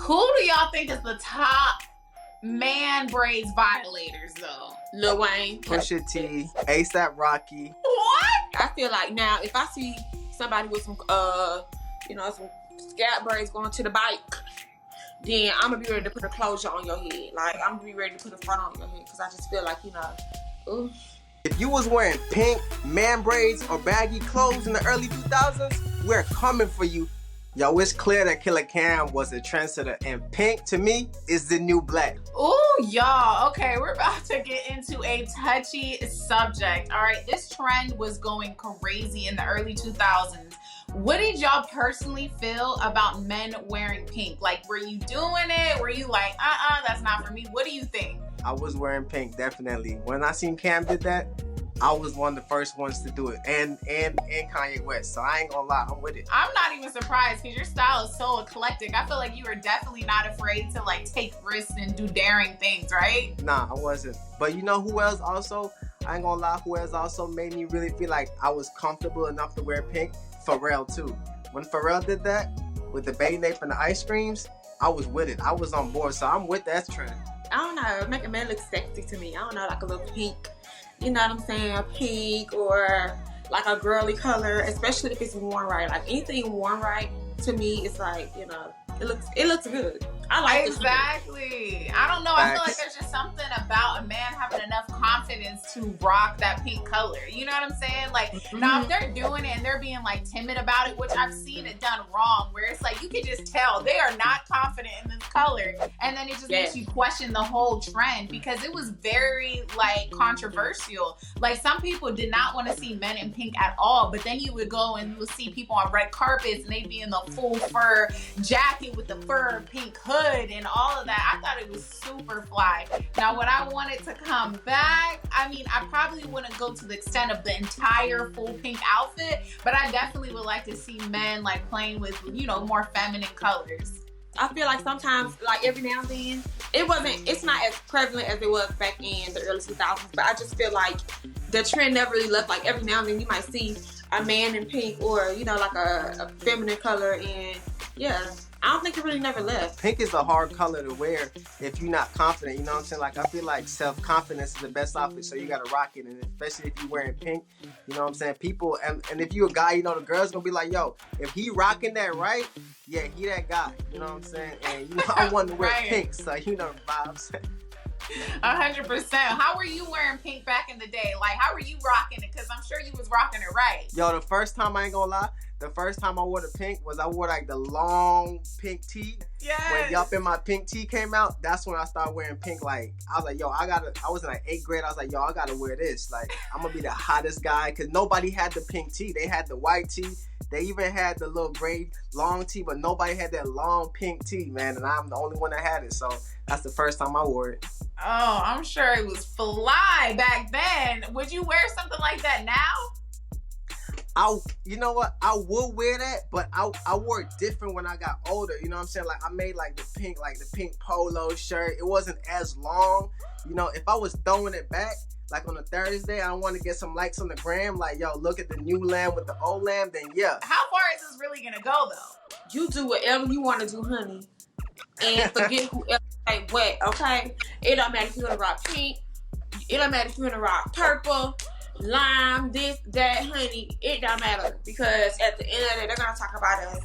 Who do y'all think is the top man braids violators though? Lil Wayne, Pusha T, ASAP Rocky. What? I feel like now if I see somebody with some some scalp braids going to the bike, then I'm gonna be ready to put a closure on your head. Like I'm gonna be ready to put a front on your head because I just feel like ooh. If you was wearing pink, man braids, or baggy clothes in the early 2000s, we're coming for you. Yo, it's clear that Killer Cam was a trendsetter, and pink, to me, is the new black. Ooh, y'all. Okay, we're about to get into a touchy subject. All right, this trend was going crazy in the early 2000s. What did y'all personally feel about men wearing pink? Like, were you doing it? Were you like, that's not for me? What do you think? I was wearing pink, definitely. When I seen Cam did that, I was one of the first ones to do it, and Kanye West. So I ain't gonna lie, I'm with it. I'm not even surprised because your style is so eclectic. I feel like you were definitely not afraid to like take risks and do daring things, right? Nah, I wasn't. But you know who else also? I ain't gonna lie, who else also made me really feel like I was comfortable enough to wear pink? Pharrell too. When Pharrell did that with the Bay Nape and the ice creams, I was with it. I was on board, so I'm with that trend. I don't know, make a man look sexy to me. I don't know, like a little pink. You know what I'm saying? Pink or like a girly color, especially if it's worn right. Like anything worn right to me, it's like, it looks good. I like exactly. I don't know. I feel like there's just something about a man having enough confidence to rock that pink color. You know what I'm saying? Like now if they're doing it and they're being like timid about it, which I've seen it done wrong, where it's like you can just tell they are not confident in this color, and then it just makes you question the whole trend because it was very like controversial. Like some people did not want to see men in pink at all, but then you would go and you would see people on red carpets and they'd be in the full fur jacket with the fur pink hood and all of that. I thought it was super fly. Now, would I want it to come back? I mean, I probably wouldn't go to the extent of the entire full pink outfit, but I definitely would like to see men like playing with, more feminine colors. I feel like sometimes, like every now and then, it's not as prevalent as it was back in the early 2000s, but I just feel like the trend never really left. Like every now and then you might see a man in pink or, like a feminine color, and I don't think it really never left. Pink is a hard color to wear if you're not confident, you know what I'm saying? Like, I feel like self-confidence is the best outfit, so you gotta rock it, and especially if you're wearing pink, you know what I'm saying? People, and if you a guy, the girl's gonna be like, yo, if he rocking that right, yeah, he that guy, you know what I'm saying? And, I want to wear pink, so the vibes. 100%. How were you wearing pink back in the day? Like, how were you rocking it? Because I'm sure you was rocking it right. Yo, the first time, I ain't gonna lie, the first time I wore the pink was I wore like the long pink tee. Yes. When Yup and My Pink Tee came out, that's when I started wearing pink. Like, I was like, yo, I was in like 8th grade. I was like, yo, I gotta wear this. Like, I'm gonna be the hottest guy. Because nobody had the pink tee. They had the white tee. They even had the little gray long tee, but nobody had that long pink tee, man. And I'm the only one that had it. So that's the first time I wore it. Oh, I'm sure it was fly back then. Would you wear something like that now? You know what? I would wear that, but I wore it different when I got older. You know what I'm saying? Like I made like the pink polo shirt. It wasn't as long. If I was throwing it back, like on a Thursday, I want to get some likes on the gram. Like, yo, look at the new lamb with the old lamb. Then yeah. How far is this really gonna go though? You do whatever you want to do, honey, and forget whoever say what. Okay? It don't matter if you wanna rock pink. It don't matter if you wanna rock purple, lime, this, that, honey. It don't matter because at the end of the day, they're gonna talk about us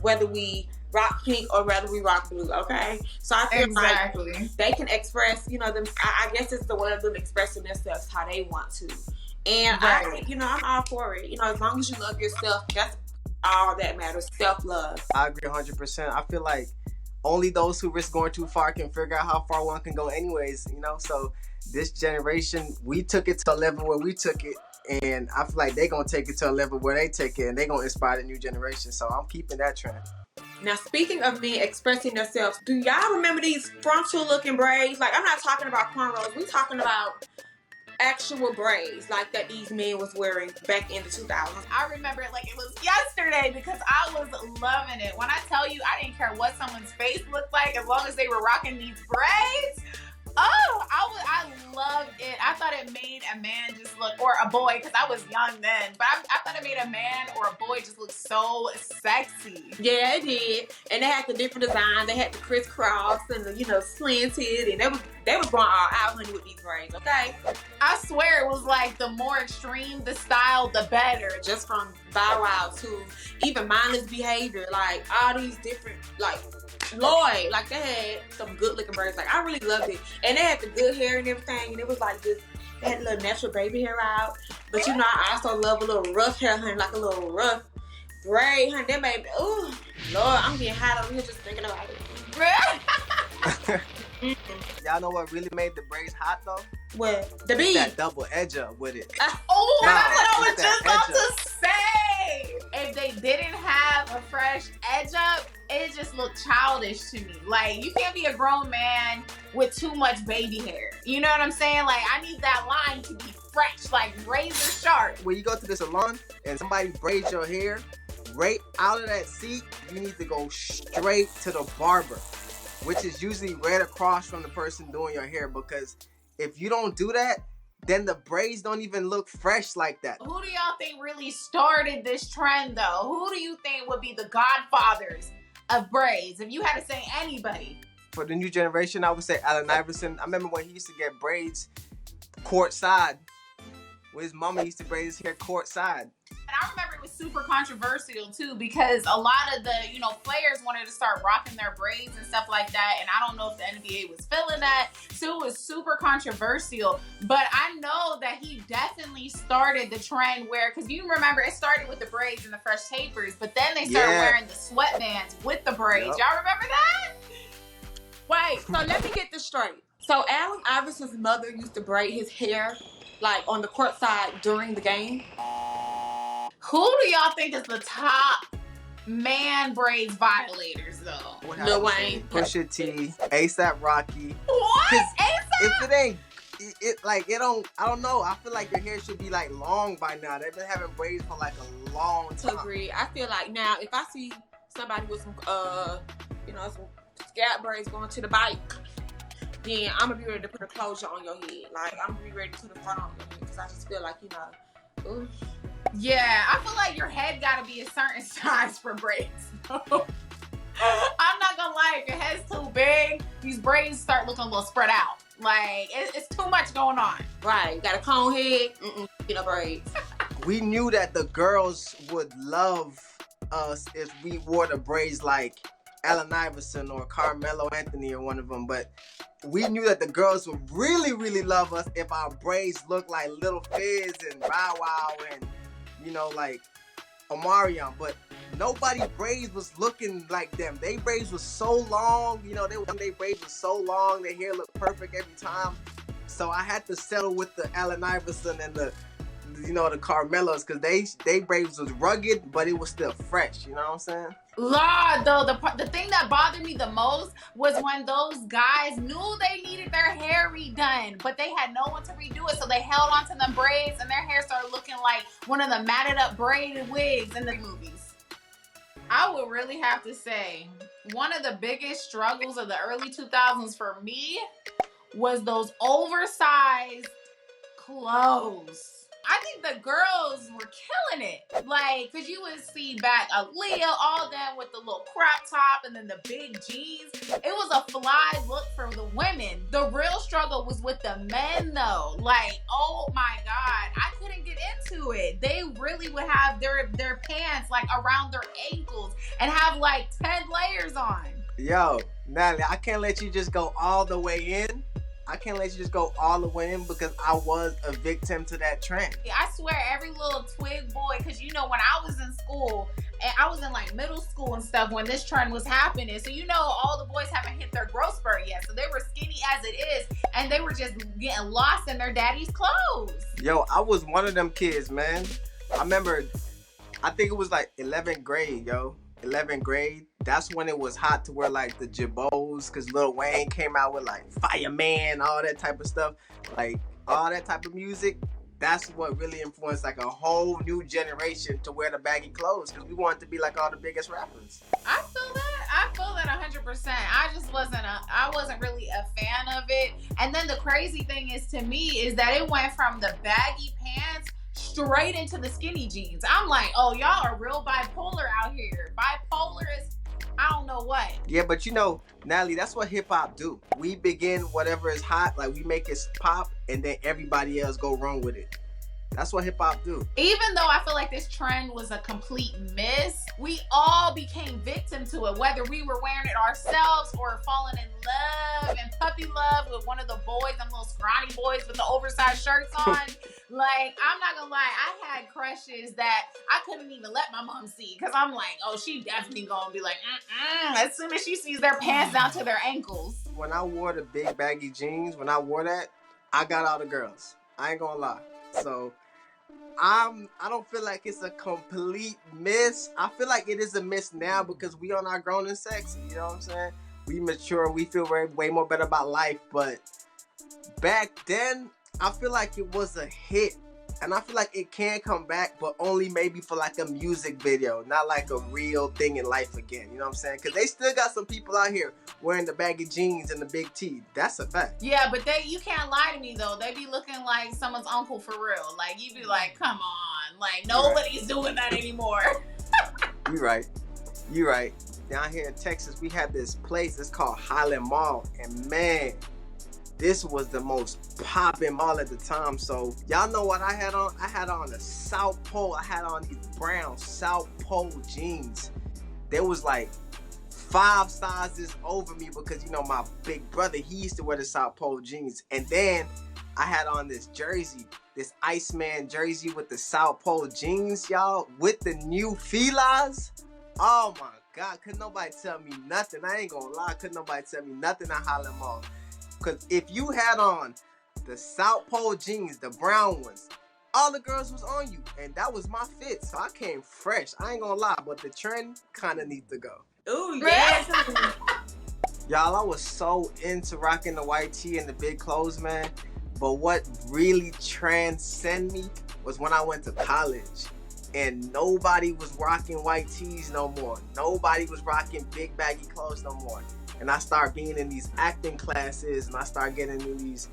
whether we rock pink or whether we rock blue. Okay, so I feel like they can express, them. I guess it's the one of them expressing themselves how they want to, and I think, I'm all for it. As long as you love yourself, that's all that matters. Self-love. I agree 100%. I feel like only those who risk going too far can figure out how far one can go anyways, so this generation, we took it to a level where we took it, and I feel like they're going to take it to a level where they take it, and they're going to inspire the new generation, so I'm keeping that trend. Now, speaking of men expressing themselves, do y'all remember these frontal looking braids? Like, I'm not talking about cornrows, we talking about actual braids like that these men was wearing back in the 2000s. I remember it like it was yesterday because I was loving it. When I tell you, I didn't care what someone's face looked like as long as they were rocking these braids. Oh, I loved it. I thought it made a man just look, or a boy, because I was young then, but I thought it made a man or a boy just look so sexy. Yeah, it did. And they had the different design. They had the crisscross and the, slanted, and they was going all out honey with these braids, okay? I swear it was like the more extreme the style, the better. Just from Bow Wow to even mindless behavior, like all these different, like Lloyd, like they had some good looking braids. Like I really loved it, and they had the good hair and everything, and it was like this. They had a little natural baby hair out, but I also love a little rough hair, honey, like a little rough braid, honey. That made me, ooh, Lord, I'm getting hot over here just thinking about it. Y'all know what really made the braids hot though? What? The bead. That double edge up with it. Oh, that's what I was that just about edge to say. If they didn't have a fresh edge up, it just looked childish to me. Like, you can't be a grown man with too much baby hair. You know what I'm saying? Like, I need that line to be fresh, like razor sharp. When you go to the salon and somebody braids your hair, right out of that seat, you need to go straight to the barber, which is usually right across from the person doing your hair, because if you don't do that, then the braids don't even look fresh like that. Who do y'all think really started this trend, though? Who do you think would be the godfathers of braids? If you had to say anybody. For the new generation, I would say Allen Iverson. I remember when he used to get braids courtside. When his mama used to braid his hair courtside. And I remember it was super controversial too, because a lot of the, players wanted to start rocking their braids and stuff like that. And I don't know if the NBA was feeling that. So it was super controversial. But I know that he definitely started the trend where, because you remember it started with the braids and the fresh tapers, but then they started wearing the sweatbands with the braids. Yep. Y'all remember that? Wait, so let me get this straight. So Allen Iverson's mother used to braid his hair like on the court side during the game. Who do y'all think is the top man braids violators though? Lil Wayne, Pusha T, ASAP Rocky. What? ASAP? If it ain't, I don't know. I feel like your hair should be like long by now. They've been having braids for like a long time. Agree. I feel like now if I see somebody with some, some scalp braids going to the bike, then I'm gonna be ready to put a closure on your head. Like I'm gonna be ready to put a front on your head, because I just feel like ooh. Yeah, I feel like your head gotta be a certain size for braids. I'm not gonna lie, if your head's too big, these braids start looking a little spread out. Like it's too much going on. Right, you got a cone head, braids. We knew that the girls would love us if we wore the braids like Allen Iverson or Carmelo Anthony or one of them, but we knew that the girls would really, really love us if our braids looked like Little Fizz and Bow Wow and, like Omarion, but nobody braids was looking like them. They braids was so long, they braids was so long, their hair looked perfect every time. So I had to settle with the Allen Iverson and the Carmelos, because they braids was rugged, but it was still fresh. You know what I'm saying? Lord, though, the thing that bothered me the most was when those guys knew they needed their hair redone, but they had no one to redo it, so they held onto them braids, and their hair started looking like one of the matted up braided wigs in the movies. I would really have to say, one of the biggest struggles of the early 2000s for me was those oversized clothes. I think the girls were killing it. Like, because you would see back Aaliyah, all them with the little crop top and then the big jeans. It was a fly look for the women. The real struggle was with the men, though. Like, oh my God, I couldn't get into it. They really would have their pants like around their ankles and have like 10 layers on. Yo, Natalie, I can't let you just go all the way in. I can't let you just go all the way in, because I was a victim to that trend. I swear, every little twig boy, because when I was in school, and I was in like middle school and stuff when this trend was happening, so all the boys haven't hit their growth spurt yet, so they were skinny as it is, and they were just getting lost in their daddy's clothes. Yo, I was one of them kids, man. I remember, I think it was like 11th grade, 11th grade. That's when it was hot to wear like the Jabos, because Lil Wayne came out with like Fireman, all that type of stuff, like all that type of music. That's what really influenced like a whole new generation to wear the baggy clothes, because we wanted to be like all the biggest rappers. I feel that 100%. I wasn't really a fan of it, And then the crazy thing is to me is that it went from the baggy pants straight into the skinny jeans. I'm like, oh, y'all are real bipolar out here. Bipolar is, I don't know what. Yeah, but you know, Natalie, that's what hip hop do. We begin whatever is hot, like we make it pop, and then everybody else go wrong with it. That's what hip hop do. Even though I feel like this trend was a complete miss, we all became victim to it, whether we were wearing it ourselves or falling in love and puppy love with one of the boys, them little scrawny boys with the oversized shirts on. Like, I'm not gonna lie, I had crushes that I couldn't even let my mom see, because I'm like, oh, she definitely gonna be like, as soon as she sees their pants down to their ankles. When I wore the big baggy jeans, when I wore that, I got all the girls. I ain't gonna lie. So I don't feel like it's a complete miss. I feel like it is a miss now because we on our grown and sexy. You know what I'm saying? We mature. We feel way more better about life. But back then, I feel like it was a hit. And I feel like it can come back, but only maybe for like a music video, not like a real thing in life again. You know what I'm saying? Because they still got some people out here wearing the baggy jeans and the big tee. That's a fact. Yeah, but you can't lie to me though. They be looking like someone's uncle for real. Like, you be like, come on. Like, nobody's doing that anymore. You right. You right. Down here in Texas, we have this place. It's called Highland Mall. And man, this was the most popping mall at the time. So y'all know what I had on? I had on a South Pole. I had on these brown South Pole jeans. There was like 5 sizes over me because, you know, my big brother, he used to wear the South Pole jeans. And then I had on this jersey, this Iceman jersey with the South Pole jeans, y'all, with the new Filas. Oh my God, couldn't nobody tell me nothing. I ain't gonna lie, couldn't nobody tell me nothing at Highland Mall. Because if you had on the South Pole jeans, the brown ones, all the girls was on you. And that was my fit. So I came fresh. I ain't gonna lie. But the trend kind of needs to go. Ooh, yeah. Y'all, I was so into rocking the white tee and the big clothes, man. But what really transcended me was when I went to college. And nobody was rocking white tees no more. Nobody was rocking big baggy clothes no more. And I start being in these acting classes, and I start getting in these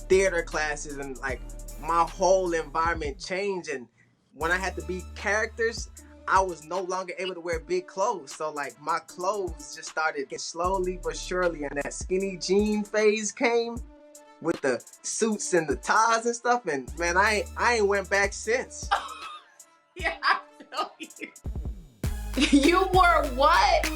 theater classes, and like my whole environment changed. And when I had to be characters, I was no longer able to wear big clothes. So like my clothes just started getting slowly but surely, and that skinny jean phase came with the suits and the ties and stuff. And man, I ain't went back since. Yeah, I feel you. You wore what?